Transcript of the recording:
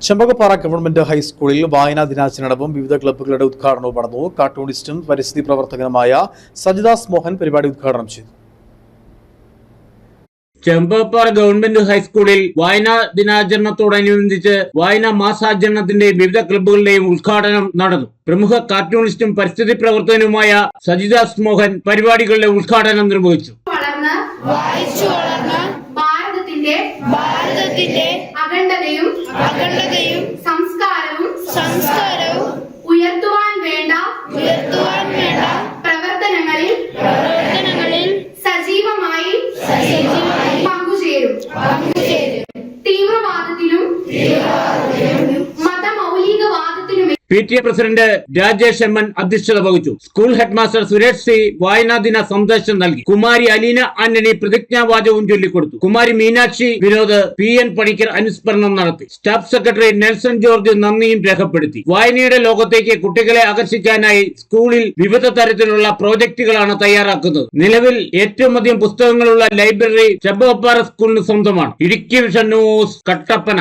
Chembakappara government ഹൈസ്കൂളിൽ വായനാ ദിനാചരണവും വിവിധ ക്ലബ്ബുകളുടെ ഉദ്ഘാടനവും നടന്നു. കാർട്ടൂണിസ്റ്റും പരിസ്ഥിതി പ്രവർത്തകനുമായ സജിദാസ് മോഹൻ പരിപാടി ഉദ്ഘാടനം ചെയ്തു. ചെമ്പകപ്പാറ ഗവൺമെന്റ് ഹൈസ്കൂളിൽ വായനാ ദിനാചരണത്തോടനുബന്ധിച്ച് വായനാ മാസാചരണത്തിന്റെയും വിവിധ ക്ലബ്ബുകളുടെയും ഉദ്ഘാടനം നടന്നു. പ്രമുഖ കാർട്ടൂണിസ്റ്റും പരിസ്ഥിതി പ്രവർത്തകനുമായ സജിദാസ് മോഹൻ പരിപാടികളുടെ ഉദ്ഘാടനം നിർവഹിച്ചു. ഭാരതത്തിന്റെ അഖണ്ഡതയും സംസ്കാരവും ഉയർത്തുവാൻ വേണ്ട പ്രവർത്തനങ്ങളിൽ സജീവമായി പങ്കുചേരും. തീവ്രവാദത്തിലും മതമൗലികവാദത്തിലും PTA പ്രസിഡന്റ് രാജേഷ് എം അധ്യക്ഷത വഹിച്ചു. സ്കൂൾ ഹെഡ്മാസ്റ്റർ സുരേഷ് സി വായനാ ദിന സന്ദേശം നൽകി. കുമാരി അലീന ആന്റണി പ്രതിജ്ഞാവാചകവും ചൊല്ലിക്കൊടുത്തു. കുമാരി മീനാക്ഷി വിനോദ് PN പണിക്കർ അനുസ്മരണം നടത്തി. സ്റ്റാഫ് സെക്രട്ടറി നെൽസൺ ജോർജ് നന്ദിയും രേഖപ്പെടുത്തി. വായനയുടെ ലോകത്തേക്ക് കുട്ടികളെ ആകർഷിക്കാനായി സ്കൂളിൽ വിവിധ തരത്തിലുള്ള പ്രോജക്ടുകളാണ് തയ്യാറാക്കുന്നത്. നിലവിൽ ഏറ്റവും അധികം പുസ്തകങ്ങളുള്ള ലൈബ്രറി ചെമ്പകപ്പാറ സ്കൂളിന് സ്വന്തമാണ്. Idukki vision news, Kattappana.